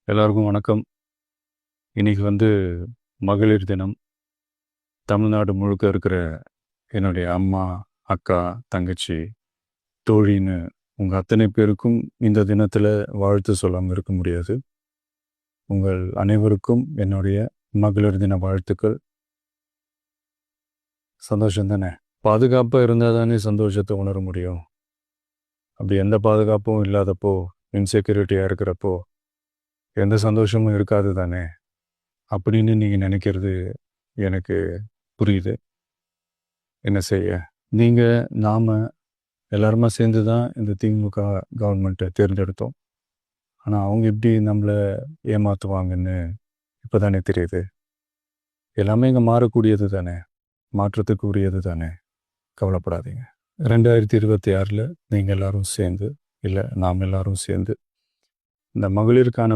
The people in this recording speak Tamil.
எல்லாருக்கும் வணக்கம். இன்னைக்கு மகளிர் தினம். தமிழ்நாடு முழுக்க இருக்கிற என்னுடைய அம்மா, அக்கா, தங்கச்சி, தோழின்னு உங்கள் அத்தனை பேருக்கும் இந்த தினத்தில் வாழ்த்து சொல்லாமல் இருக்க முடியாது. உங்கள் அனைவருக்கும் என்னுடைய மகளிர் தின வாழ்த்துக்கள். சந்தோஷம் தானே? பாதுகாப்பாக இருந்தால் தானே சந்தோஷத்தை உணர முடியும். அப்படி எந்த பாதுகாப்பும் இல்லாதப்போ, இன்செக்யூரிட்டியாக இருக்கிறப்போ எந்த சந்தோஷமும் இருக்காது தானே அப்படின்னு நீங்கள் நினைக்கிறது எனக்கு புரியுது. என்ன செய்ய, நீங்கள் நாம் எல்லாருமா சேர்ந்து தான் இந்த திமுக கவர்மெண்ட்டை தேர்ந்தெடுத்தோம். ஆனால் அவங்க எப்படி நம்மளை ஏமாற்றுவாங்கன்னு இப்போ தானே தெரியுது. எல்லாமே இங்கே மாறக்கூடியது தானே, மாற்றத்துக்கு உரியது தானே. கவலைப்படாதீங்க. 2026 நீங்கள் எல்லாரும் சேர்ந்து, இல்லை நாம் எல்லாரும் சேர்ந்து இந்த மகளிருக்கான